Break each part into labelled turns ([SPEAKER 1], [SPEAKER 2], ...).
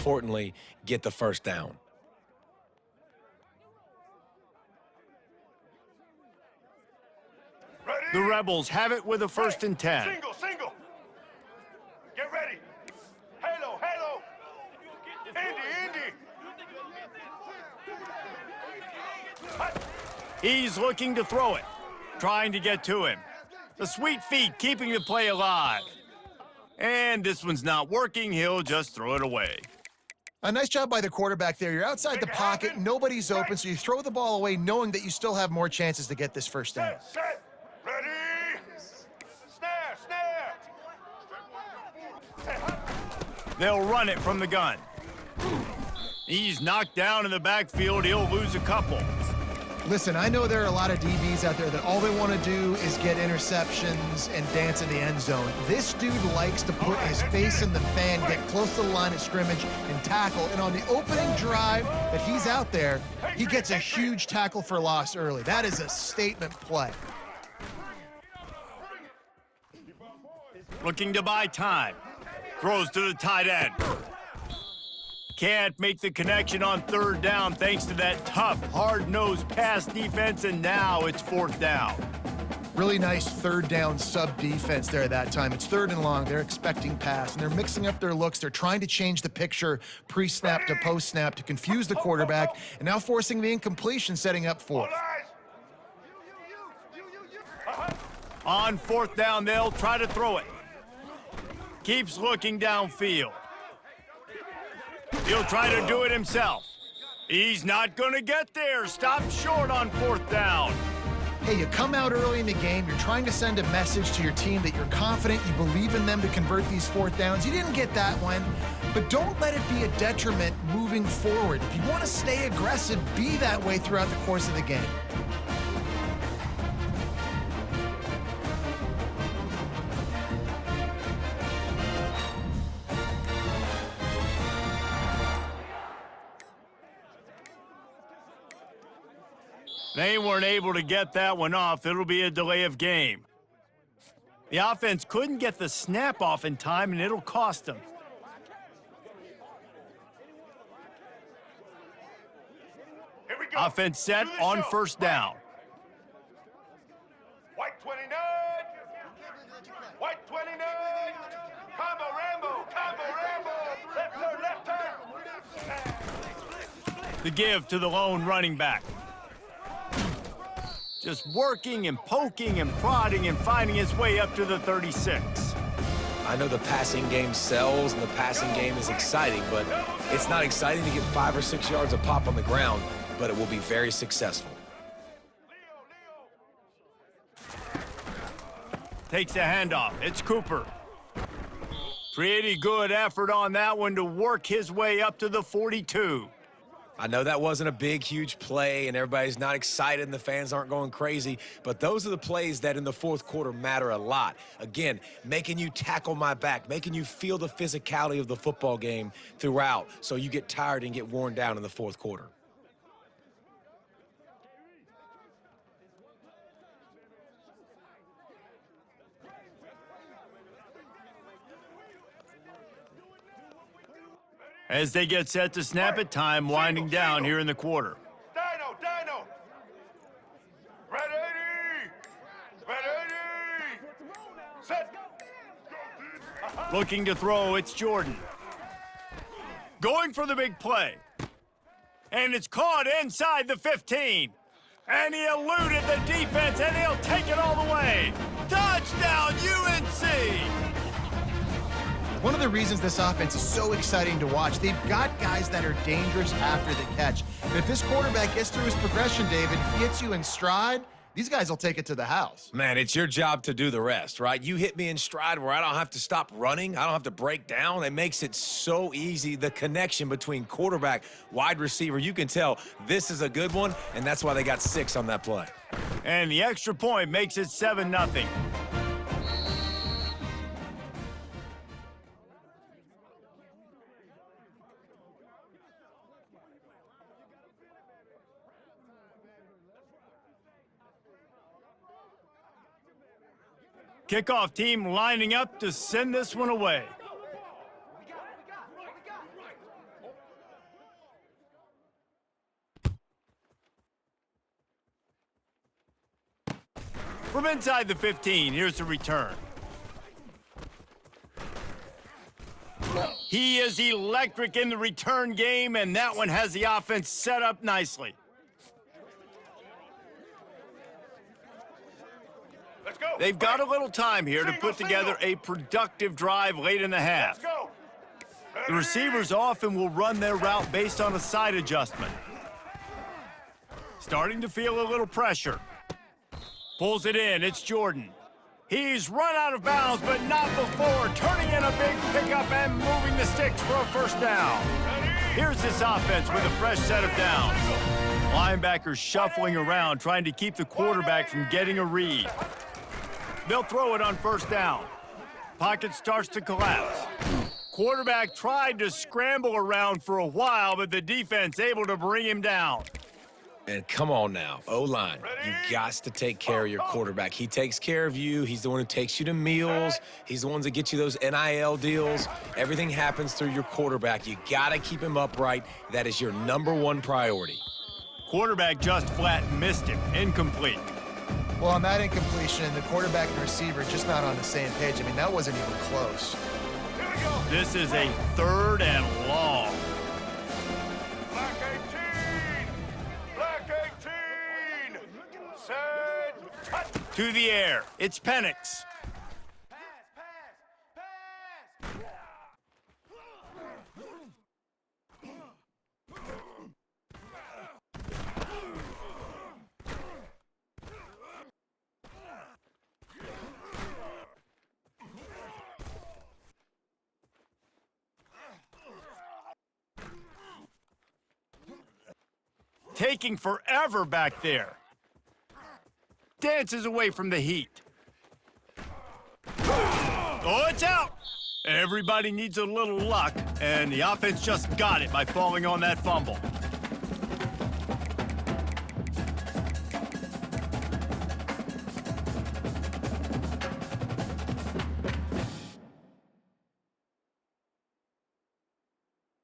[SPEAKER 1] importantly, get the first down.
[SPEAKER 2] The Rebels have it with a 1st and 10.
[SPEAKER 3] Single, single. Get ready. Halo, halo. Indy.
[SPEAKER 2] He's looking to throw it, trying to get to him. The sweet feet keeping the play alive. And this one's not working. He'll just throw it away.
[SPEAKER 4] A nice job by the quarterback there. You're outside the pocket, nobody's open, so you throw the ball away knowing that you still have more chances to get this first down.
[SPEAKER 3] Set. Ready. Snare.
[SPEAKER 2] They'll run it from the gun. He's knocked down in the backfield. He'll lose a couple.
[SPEAKER 4] Listen, I know there are a lot of DBs out there that all they want to do is get interceptions and dance in the end zone. This dude likes to put his face in the fan, get close to the line of scrimmage, and tackle. And on the opening drive that he's out there, he gets a huge tackle for loss early. That is a statement play.
[SPEAKER 2] Looking to buy time. Throws to the tight end. Can't make the connection on 3rd down thanks to that tough, hard-nosed pass defense, and now it's 4th down.
[SPEAKER 4] Really nice 3rd down sub defense there that time. It's 3rd and long. They're expecting pass, and they're mixing up their looks. They're trying to change the picture pre-snap to post-snap to confuse the quarterback, and now forcing the incompletion, setting up 4th.
[SPEAKER 2] On 4th down, they'll try to throw it. Keeps looking downfield. He'll try to do it himself. He's not going to get there. Stop short on 4th down.
[SPEAKER 4] Hey, you come out early in the game, you're trying to send a message to your team that you're confident, you believe in them to convert these 4th downs. You didn't get that one, but don't let it be a detriment moving forward. If you want to stay aggressive, be that way throughout the course of the game.
[SPEAKER 2] They weren't able to get that one off. It'll be a delay of game. The offense couldn't get the snap off in time, and it'll cost them.
[SPEAKER 3] Here we go.
[SPEAKER 2] Offense set on 1st down.
[SPEAKER 3] White 29. White 29. Combo Rambo. Left turn.
[SPEAKER 2] The give to the lone running back. Just working and poking and prodding and finding his way up to the 36.
[SPEAKER 1] I know the passing game sells and the passing game is exciting, but it's not exciting to get 5 or 6 yards of pop on the ground, but it will be very successful.
[SPEAKER 2] Takes a handoff. It's Cooper. Pretty good effort on that one to work his way up to the 42.
[SPEAKER 1] I know that wasn't a big, huge play, and everybody's not excited and the fans aren't going crazy, but those are the plays that in the 4th quarter matter a lot. Again, making you tackle my back, making you feel the physicality of the football game throughout so you get tired and get worn down in the 4th quarter.
[SPEAKER 2] As they get set to snap it, time winding down here in the quarter.
[SPEAKER 3] Dino. Ready. Set.
[SPEAKER 2] Looking to throw, it's Jordan. Going for the big play. And it's caught inside the 15. And he eluded the defense, and he'll take it all the way. Touchdown, UNC!
[SPEAKER 4] One of the reasons this offense is so exciting to watch, they've got guys that are dangerous after the catch. And if this quarterback gets through his progression, David, hits you in stride, these guys will take it to the house.
[SPEAKER 1] Man, it's your job to do the rest, right? You hit me in stride where I don't have to stop running. I don't have to break down. It makes it so easy. The connection between quarterback, wide receiver, you can tell this is a good one, and that's why they got 6 on that play.
[SPEAKER 2] And the extra point makes it 7-0. Kickoff team lining up to send this one away. From inside the 15, here's the return. He is electric in the return game, and that one has the offense set up nicely.
[SPEAKER 3] Let's go.
[SPEAKER 2] They've got a little time here to put together a productive drive late in the half.
[SPEAKER 3] Let's go.
[SPEAKER 2] The receivers often will run their route based on a side adjustment. Starting to feel a little pressure. Pulls it in, it's Jordan. He's run out of bounds, but not before turning in a big pickup and moving the sticks for a first down. Here's this offense with a fresh set of downs. Linebackers shuffling around, trying to keep the quarterback from getting a read. They'll throw it on first down. Pocket starts to collapse. Quarterback tried to scramble around for a while, but the defense able to bring him down.
[SPEAKER 1] And come on now, O-line, you got to take care of your quarterback. He takes care of you. He's the one who takes you to meals. He's the one that gets you those NIL deals. Everything happens through your quarterback. You got to keep him upright. That is your #1 priority.
[SPEAKER 2] Quarterback just flat missed him. Incomplete.
[SPEAKER 4] Well, on that incompletion, the quarterback and receiver just not on the same page. I mean, that wasn't even close.
[SPEAKER 3] Here we go.
[SPEAKER 2] This is a 3rd and long.
[SPEAKER 3] Black 18. Black 18. Set. Cut.
[SPEAKER 2] To the air. It's Penix. Taking forever back there. Dances away from the heat. Oh, it's out! Everybody needs a little luck, and the offense just got it by falling on that fumble.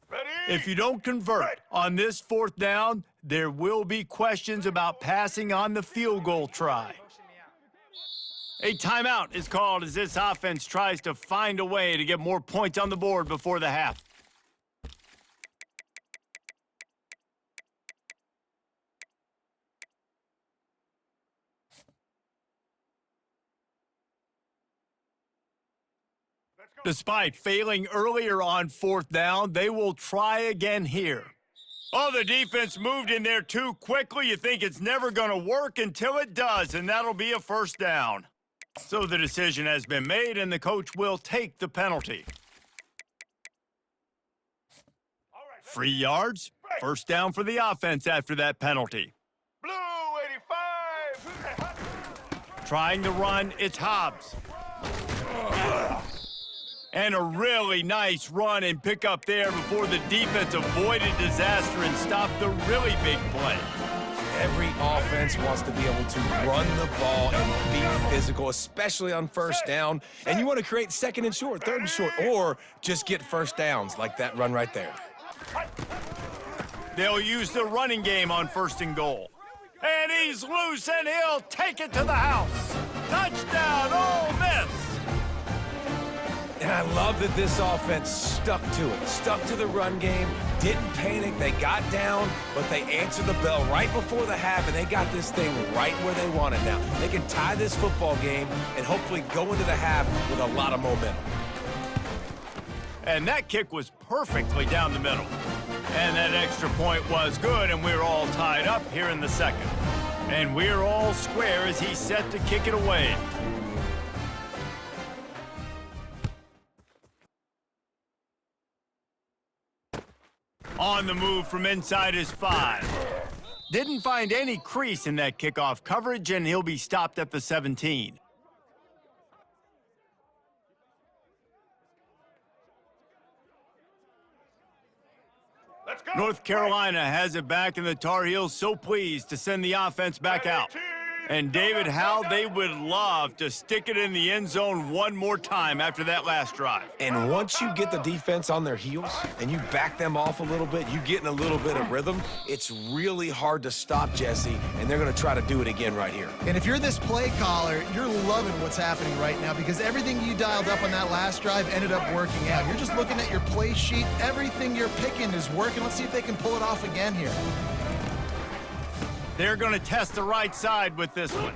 [SPEAKER 3] Ready?
[SPEAKER 2] If you don't convert on this 4th down, there will be questions about passing on the field goal try. A timeout is called as this offense tries to find a way to get more points on the board before the half.
[SPEAKER 3] Let's go.
[SPEAKER 2] Despite failing earlier on 4th down, they will try again here. Oh, the defense moved in there too quickly. You think it's never going to work until it does, and that'll be a first down. So the decision has been made, and the coach will take the penalty.
[SPEAKER 3] All right.
[SPEAKER 2] 3 yards, first down for the offense after that penalty.
[SPEAKER 3] Blue 85.
[SPEAKER 2] Trying to run, it's Hobbs. And a really nice run and pick up there before the defense avoided disaster and stopped the really big play.
[SPEAKER 1] Every offense wants to be able to run the ball and be physical, especially on first down. And you want to create 2nd and short, 3rd and short, or just get first downs like that run right there.
[SPEAKER 2] They'll use the running game on 1st and goal. And he's loose, and he'll take it to the house. Touchdown, Ole Miss!
[SPEAKER 1] And I love that this offense stuck to it, stuck to the run game, didn't panic. They got down, but they answered the bell right before the half, and they got this thing right where they want it now. They can tie this football game and hopefully go into the half with a lot of momentum.
[SPEAKER 2] And that kick was perfectly down the middle. And that extra point was good, and we're all tied up here in the 2nd. And we're all square as he's set to kick it away. On the move from inside his 5. Didn't find any crease in that kickoff coverage, and he'll be stopped at the 17.
[SPEAKER 3] Let's go.
[SPEAKER 2] North Carolina has it back, and the Tar Heels so pleased to send the offense back out. And David, how they would love to stick it in the end zone one more time after that last drive.
[SPEAKER 1] And once you get the defense on their heels and you back them off a little bit, you get in a little bit of rhythm, it's really hard to stop, Jesse, and they're going to try to do it again right here.
[SPEAKER 4] And if you're this play caller, you're loving what's happening right now because everything you dialed up on that last drive ended up working out. You're just looking at your play sheet. Everything you're picking is working. Let's see if they can pull it off again here.
[SPEAKER 2] They're going to test the right side with this one.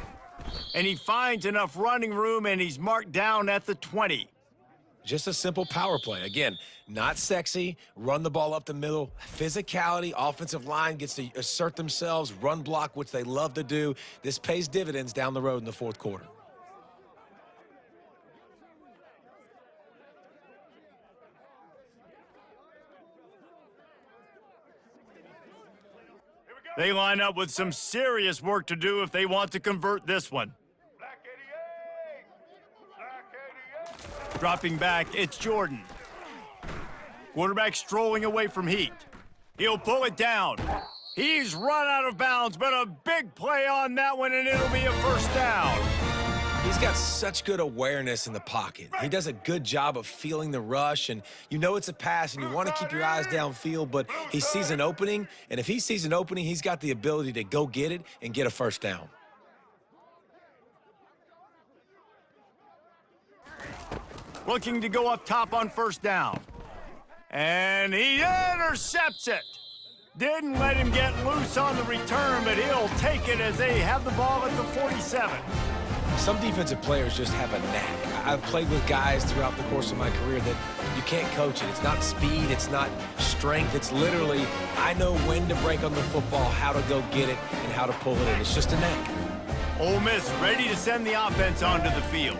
[SPEAKER 2] And he finds enough running room, and he's marked down at the 20.
[SPEAKER 1] Just a simple power play. Again, not sexy, run the ball up the middle, physicality, offensive line gets to assert themselves, run block, which they love to do. This pays dividends down the road in the fourth quarter.
[SPEAKER 2] They line up with some serious work to do if they want to convert this one.
[SPEAKER 3] Black 88. Black 88.
[SPEAKER 2] Dropping back, it's Jordan. Quarterback strolling away from Heat. He'll pull it down. He's run out of bounds, but a big play on that one, and it'll be a first down.
[SPEAKER 1] He's got such good awareness in the pocket. He does a good job of feeling the rush, and you know it's a pass, and you want to keep your eyes downfield, but he sees an opening, and if he sees an opening, he's got the ability to go get it and get a first down.
[SPEAKER 2] Looking to go up top on first down. And he intercepts it. Didn't let him get loose on the return, but he'll take it as they have the ball at the 47.
[SPEAKER 1] Some defensive players just have a knack. I've played with guys throughout the course of my career that you can't coach it. It's not speed, it's not strength. It's literally, I know when to break on the football, how to go get it, and how to pull it in. It's just a knack.
[SPEAKER 2] Ole Miss ready to send the offense onto the field.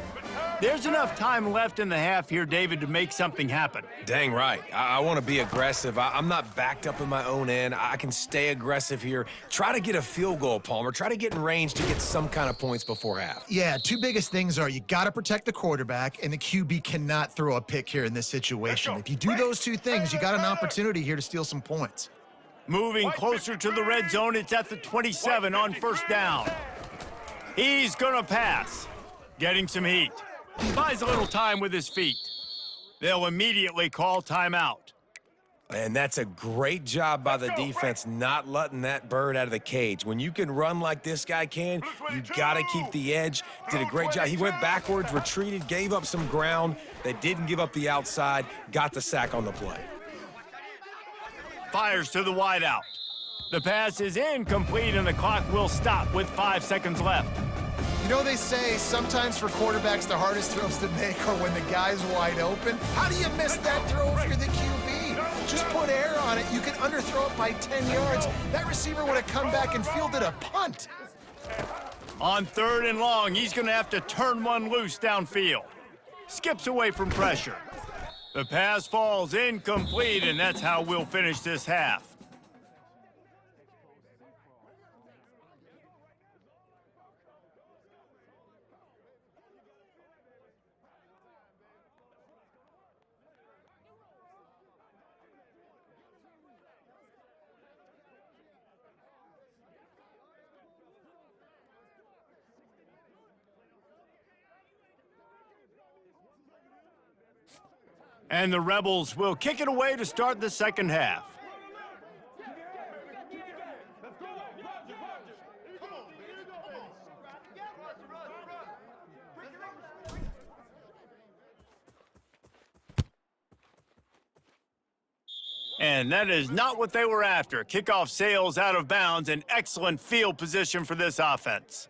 [SPEAKER 2] There's enough time left in the half here, David, to make something happen.
[SPEAKER 1] Dang right. I want to be aggressive. I'm not backed up in my own end. I can stay aggressive here. Try to get a field goal, Palmer. Try to get in range to get some kind of points before half.
[SPEAKER 4] Yeah, two biggest things are you got to protect the quarterback, and the QB cannot throw a pick here in this situation. If you do those two things, you got an opportunity here to steal some points.
[SPEAKER 2] Moving closer to the red zone, it's at the 27 on first down. He's gonna pass. Getting some heat. Buys a little time with his feet. They'll immediately call timeout.
[SPEAKER 1] And that's a great job by the defense not letting that bird out of the cage. When you can run like this guy can, you got to keep the edge. Did a great job. He went backwards, retreated, gave up some ground. They didn't give up the outside, got the sack on the play.
[SPEAKER 2] Fires to the wideout. The pass is incomplete, and the clock will stop with 5 seconds left.
[SPEAKER 4] You know, they say sometimes for quarterbacks, the hardest throws to make are when the guy's wide open. How do you miss that throw if you're the QB? Just put air on it. You can underthrow it by 10 yards. That receiver would have come back and fielded a punt.
[SPEAKER 2] On third and long, he's going to have to turn one loose downfield. Skips away from pressure. The pass falls incomplete, and that's how we'll finish this half. And the Rebels will kick it away to start the second half. And that is not what they were after. Kickoff sails out of bounds, and excellent field position for this offense.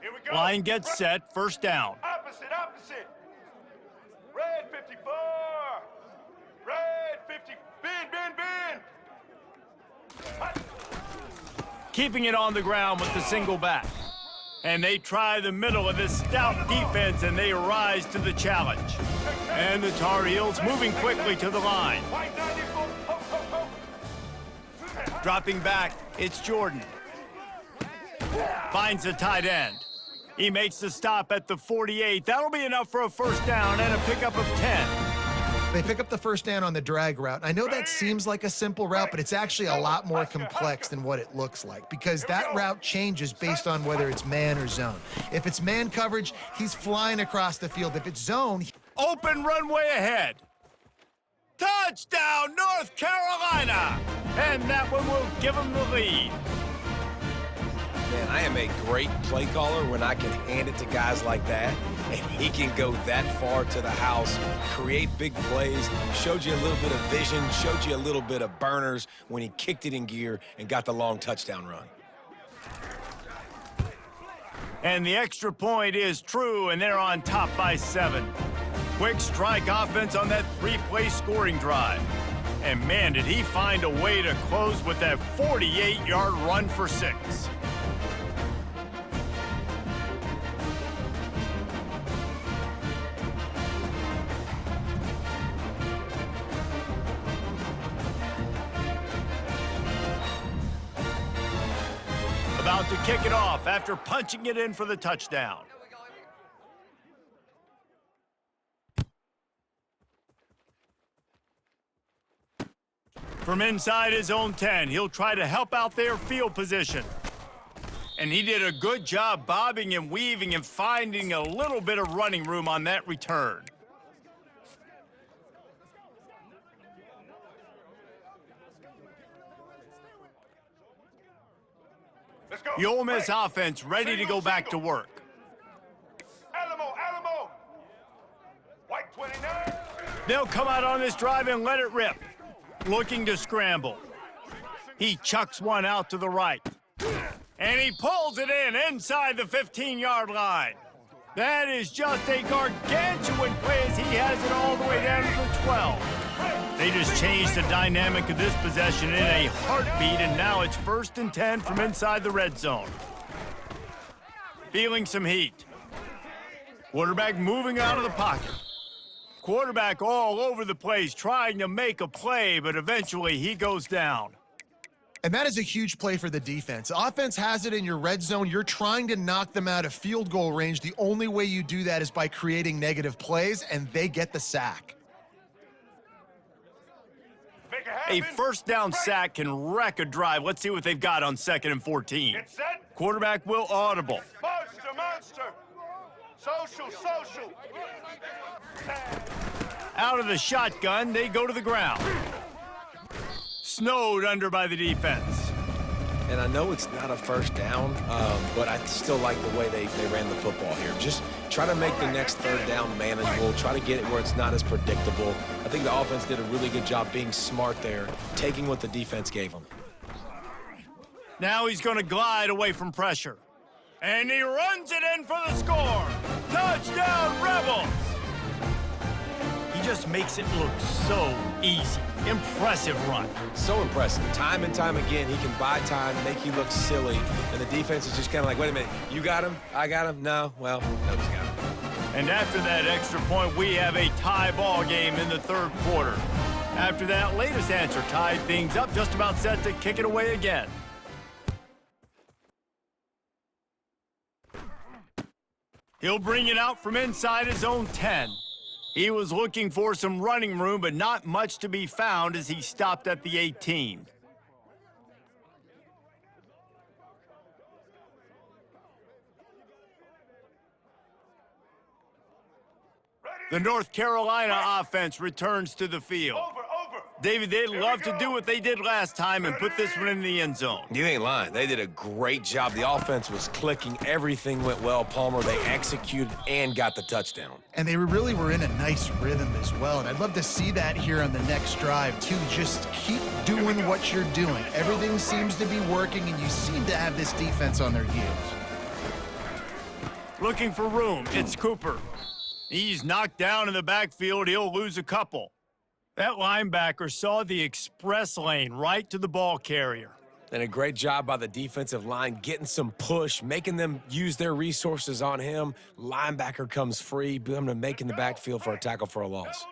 [SPEAKER 3] Here we go.
[SPEAKER 2] Line gets set, first down.
[SPEAKER 3] Opposite. Red 54. Red 50. Bin.
[SPEAKER 2] Keeping it on the ground with the single back. And they try the middle of this stout defense, and they rise to the challenge. And the Tar Heels moving quickly to the line.
[SPEAKER 3] White 94. Ho.
[SPEAKER 2] Dropping back, it's Jordan. Finds the tight end. He makes the stop at the 48. That'll be enough for a first down and a pickup of 10.
[SPEAKER 4] They pick up the first down on the drag route. I know that seems like a simple route, but it's actually a lot more complex than what it looks like because that route changes based on whether it's man or zone. If it's man coverage, he's flying across the field. If it's zone,
[SPEAKER 2] Open runway ahead. Touchdown, North Carolina! And that one will give them the lead.
[SPEAKER 1] Man, I am a great play caller when I can hand it to guys like that, and he can go that far to the house, create big plays, showed you a little bit of vision, showed you a little bit of burners when he kicked it in gear and got the long touchdown run.
[SPEAKER 2] And the extra point is true, and they're on top by 7. Quick strike offense on that 3-play scoring drive. And man, did he find a way to close with that 48-yard run for 6. About to kick it off after punching it in for the touchdown. From inside his own 10, he'll try to help out their field position. And he did a good job bobbing and weaving and finding a little bit of running room on that return.
[SPEAKER 3] Let's go.
[SPEAKER 2] The Ole Miss offense ready to go back to work.
[SPEAKER 3] Alamo. White 29.
[SPEAKER 2] They'll come out on this drive and let it rip. Looking to scramble. He chucks one out to the right. And he pulls it in inside the 15-yard line. That is just a gargantuan play as he has it all the way down to the 12. They just changed the dynamic of this possession in a heartbeat, and now it's 1st and 10 from inside the red zone. Feeling some heat. Quarterback moving out of the pocket. Quarterback all over the place trying to make a play, but eventually he goes down.
[SPEAKER 4] and that is a huge play for the defense. Offense has it in your red zone. You're trying to knock them out of field goal range. The only way you do that is by creating negative plays, and they get the sack.
[SPEAKER 2] A first down sack can wreck a drive. Let's see what they've got on 2nd and 14.
[SPEAKER 3] Get set.
[SPEAKER 2] Quarterback will audible.
[SPEAKER 3] Monster. Social.
[SPEAKER 2] Out of the shotgun, they go to the ground. Snowed under by the defense.
[SPEAKER 1] And I know it's not a first down, but I still like the way they ran the football here. Just try to make the next third down manageable. Try to get it where it's not as predictable. I think the offense did a really good job being smart there, taking what the defense gave them.
[SPEAKER 2] Now he's going to glide away from pressure. And he runs it in for the score. Touchdown, Rebels! He just makes it look so easy. Impressive run.
[SPEAKER 1] So impressive. Time and time again, he can buy time, make you look silly, and the defense is just kind of like, wait a minute, you got him? I got him? No? Well, nobody's got him.
[SPEAKER 2] And after that extra point, we have a tie ball game in the third quarter. After that latest answer tied things up, just about set to kick it away again. He'll bring it out from inside his own 10. He was looking for some running room, but not much to be found as he stopped at the 18. The North Carolina offense returns to the field.
[SPEAKER 3] Over.
[SPEAKER 2] David, they'd love to do what they did last time and put this one in the end zone.
[SPEAKER 1] You ain't lying. They did a great job. The offense was clicking. Everything went well. Palmer, they executed and got the touchdown.
[SPEAKER 4] And they really were in a nice rhythm as well. And I'd love to see that here on the next drive, too. Just keep doing what you're doing. Everything seems to be working, and you seem to have this defense on their heels.
[SPEAKER 2] Looking for room, it's Cooper. He's knocked down in the backfield. He'll lose a couple. That linebacker saw the express lane right to the ball carrier.
[SPEAKER 1] And a great job by the defensive line, getting some push, making them use their resources on him. Linebacker comes free, boom, and making the backfield for a tackle for a loss.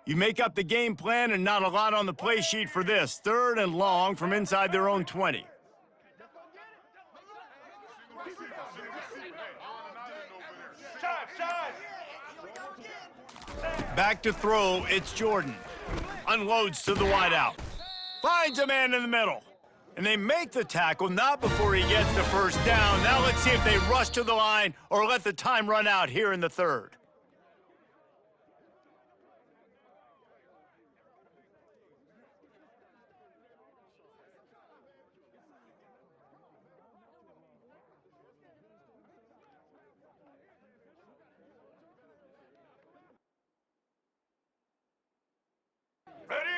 [SPEAKER 2] You make up the game plan and not a lot on the play sheet for this. 3rd and long from inside their own 20. Back to throw, it's Jordan. Unloads to the wideout. Finds a man in the middle. And they make the tackle, not before he gets the first down. Now let's see if they rush to the line or let the time run out here in the third.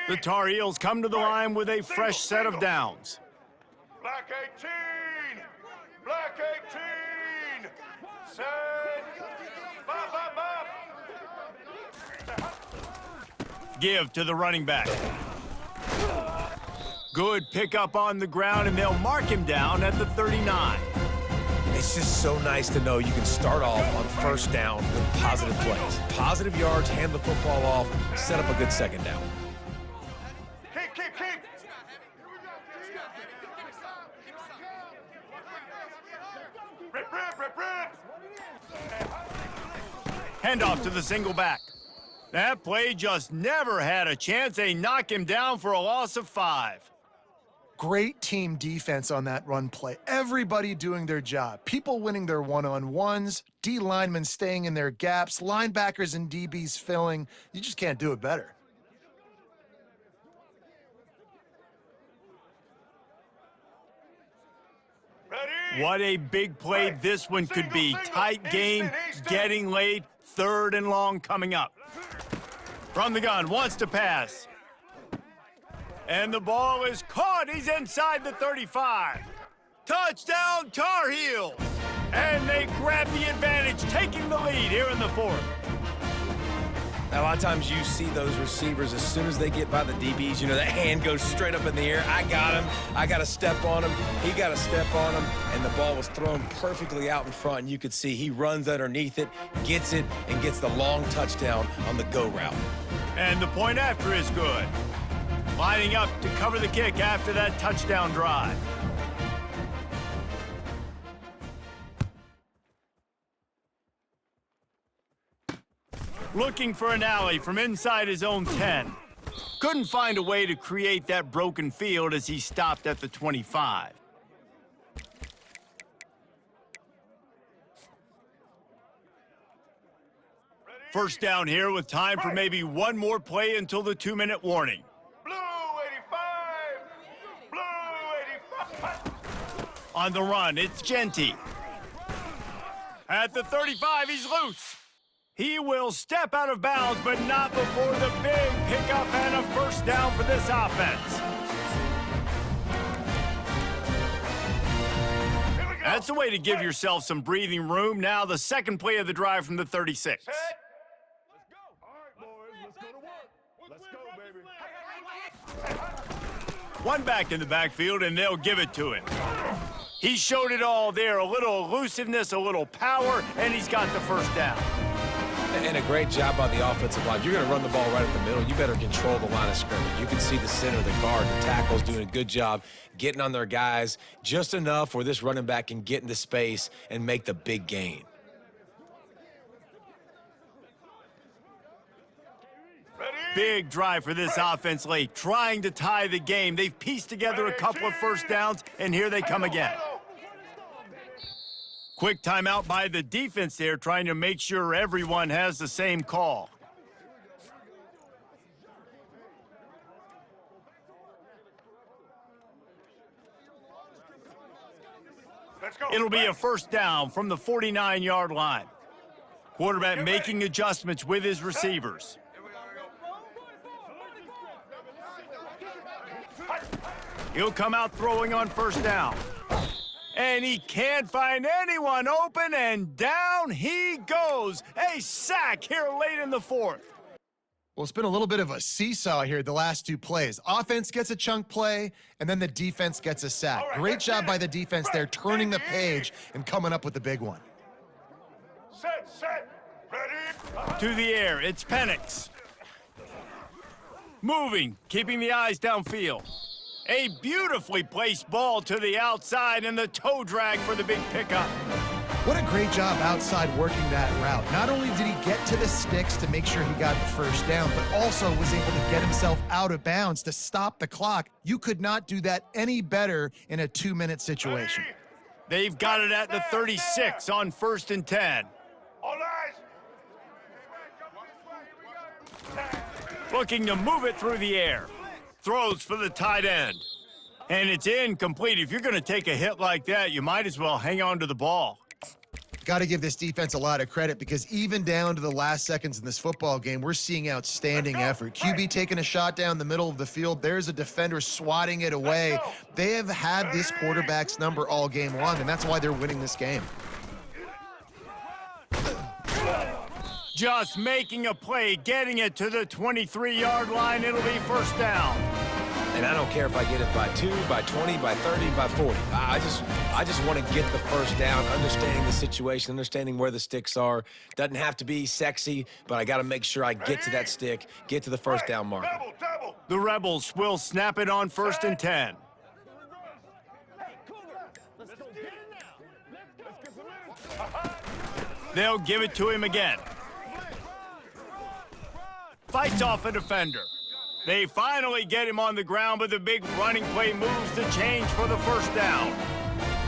[SPEAKER 2] The Tar Heels come to the line with a fresh set of downs.
[SPEAKER 3] Black 18! Black 18! Set! Bop, bop, bop!
[SPEAKER 2] Give to the running back. Good pickup on the ground, and they'll mark him down at the 39.
[SPEAKER 1] It's just so nice to know you can start off on first down with positive plays. Positive yards, hand the football off, set up a good second down.
[SPEAKER 3] Keep! Rip!
[SPEAKER 2] Handoff to the single back. That play just never had a chance. They knock him down for a loss of 5.
[SPEAKER 4] Great team defense on that run play. Everybody doing their job. People winning their one-on-ones, D linemen staying in their gaps, linebackers and DBs filling. You just can't do it better.
[SPEAKER 3] Ready?
[SPEAKER 2] What a big play this one could be. Tight game, getting late, 3rd and long coming up. From the gun, wants to pass. And the ball is caught. He's inside the 35. Touchdown, Tar Heels! And they grab the advantage, taking the lead here in the 4th.
[SPEAKER 1] Now, a lot of times you see those receivers, as soon as they get by the DBs, you know, that hand goes straight up in the air. I got him. I got to step on him. He got to step on him. And the ball was thrown perfectly out in front. And you could see he runs underneath it, gets it, and gets the long touchdown on the go route.
[SPEAKER 2] And the point after is good. Lining up to cover the kick after that touchdown drive. Looking for an alley from inside his own 10. Couldn't find a way to create that broken field as he stopped at the 25. First down here with time for maybe one more play until the 2-minute warning.
[SPEAKER 3] Blue 85! Blue 85!
[SPEAKER 2] On the run, it's Genty. At the 35, he's loose. He will step out of bounds, but not before the big pickup and a first down for this offense. That's the way to give yourself some breathing room. Now the second play of the drive from the 36.
[SPEAKER 3] Set! Let's go! All right, boys, let's go to work. Let's go, baby.
[SPEAKER 2] One back in the backfield, and they'll give it to him. He showed it all there, a little elusiveness, a little power, and he's got the first down.
[SPEAKER 1] And a great job by the offensive line. You're going to run the ball right at the middle. You better control the line of scrimmage. You can see the center, the guard, the tackles doing a good job getting on their guys just enough where this running back can get into space and make the big gain.
[SPEAKER 2] Big drive for this offense late, trying to tie the game. They've pieced together a couple of first downs, and here they come again. Quick timeout by the defense there, trying to make sure everyone has the same call.
[SPEAKER 3] Let's go.
[SPEAKER 2] It'll be a first down from the 49-yard line. Quarterback making adjustments with his receivers. He'll come out throwing on first down. And he can't find anyone open, and down he goes. A sack here late in the 4th.
[SPEAKER 4] Well, it's been a little bit of a seesaw here the last two plays. Offense gets a chunk play, and then the defense gets a sack. Great job by the defense there, turning the page and coming up with the big one.
[SPEAKER 3] Set, ready.
[SPEAKER 2] To the air, it's Penix. Moving, keeping the eyes downfield. A beautifully placed ball to the outside, and the toe drag for the big pickup.
[SPEAKER 4] What a great job outside working that route. Not only did he get to the sticks to make sure he got the first down, but also was able to get himself out of bounds to stop the clock. You could not do that any better in a 2-minute situation.
[SPEAKER 2] They've got it at the 36 on 1st and 10.
[SPEAKER 3] All eyes.
[SPEAKER 2] Looking to move it through the air. Throws for the tight end. And it's incomplete. If you're going to take a hit like that, you might as well hang on to the ball.
[SPEAKER 4] Got to give this defense a lot of credit because even down to the last seconds in this football game, we're seeing outstanding effort. QB taking a shot down the middle of the field. There's a defender swatting it away. They have had this quarterback's number all game long, and that's why they're winning this game.
[SPEAKER 2] Just making a play, getting it to the 23-yard line. It'll be first down.
[SPEAKER 1] And I don't care if I get it by 2, by 20, by 30, by 40. I just want to get the first down, understanding the situation, understanding where the sticks are. Doesn't have to be sexy, but I got to make sure I get to that stick, get to the first down marker.
[SPEAKER 3] Double.
[SPEAKER 2] The Rebels will snap it on 1st and 10. They'll give it to him again. Fights off a defender. They finally get him on the ground, but the big running play moves the change for the first down.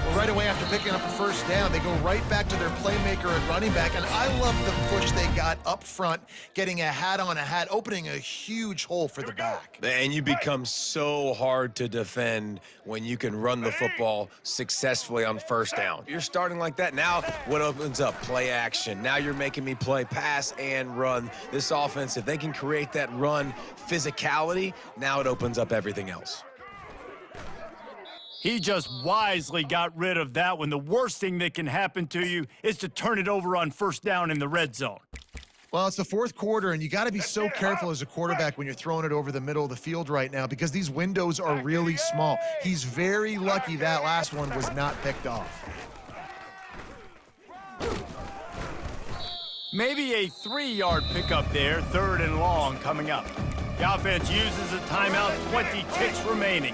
[SPEAKER 4] Well, right away after picking up a first down, they go right back to their playmaker at running back, and I love the push they got up front, getting a hat on a hat, opening a huge hole for the back.
[SPEAKER 1] And you become so hard to defend when you can run the football successfully on first down. You're starting like that. Now what opens up? Play action. Now you're making me play pass and run. This offense, if they can create that run physicality, now it opens up everything else.
[SPEAKER 2] He just wisely got rid of that one. The worst thing that can happen to you is to turn it over on first down in the red zone.
[SPEAKER 4] Well, it's the fourth quarter, and you got to be so careful as a quarterback when you're throwing it over the middle of the field right now because these windows are really small. He's very lucky that last one was not picked off.
[SPEAKER 2] Maybe a 3-yard pickup there, 3rd and long coming up. The offense uses a timeout, 20 ticks remaining.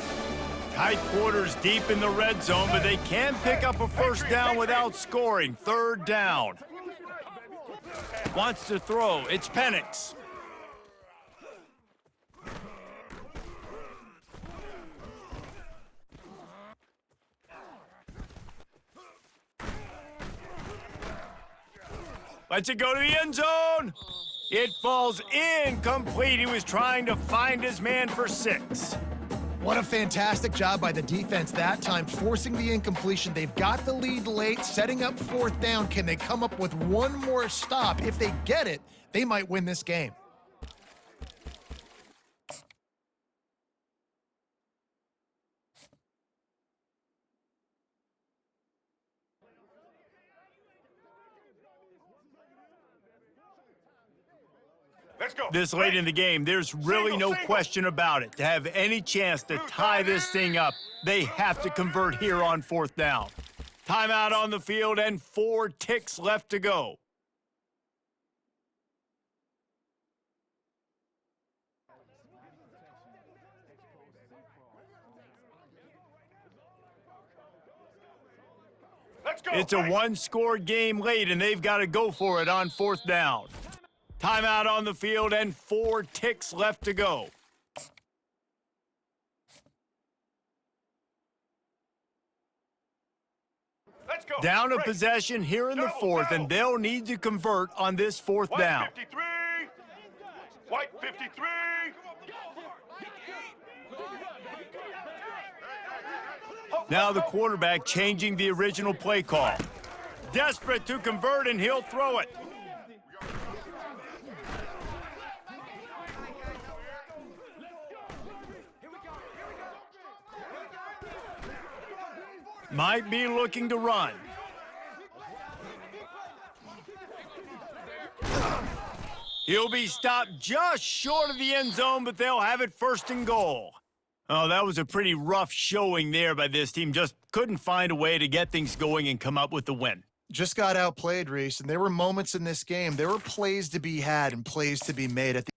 [SPEAKER 2] Tight quarters deep in the red zone, but they can pick up a first down without scoring. 3rd down. Wants to throw. It's Penix. Lets it go to the end zone. It falls incomplete. He was trying to find his man for 6.
[SPEAKER 4] What a fantastic job by the defense that time, forcing the incompletion. They've got the lead late, setting up 4th down. Can they come up with one more stop? If they get it, they might win this game.
[SPEAKER 3] Let's go.
[SPEAKER 2] This late in the game, there's really no question about it. To have any chance to tie this thing up, they have to convert here on 4th down. Timeout on the field and 4 ticks left to go.
[SPEAKER 3] Let's go.
[SPEAKER 2] It's a 1-score game late, and they've got to go for it on 4th down. Timeout on the field and 4 ticks left to go.
[SPEAKER 3] Let's go.
[SPEAKER 2] Down a
[SPEAKER 3] Break.
[SPEAKER 2] possession here in the 4th, and they'll need to convert on this 4th
[SPEAKER 3] White
[SPEAKER 2] down.
[SPEAKER 3] 53. White 53.
[SPEAKER 2] Now the quarterback changing the original play call. Desperate to convert, and he'll throw it. Might be looking to run. He'll be stopped just short of the end zone, but they'll have it 1st and goal. Oh, that was a pretty rough showing there by this team. Just couldn't find a way to get things going and come up with the win.
[SPEAKER 4] Just got outplayed, Reese, and there were moments in this game. There were plays to be had and plays to be made at the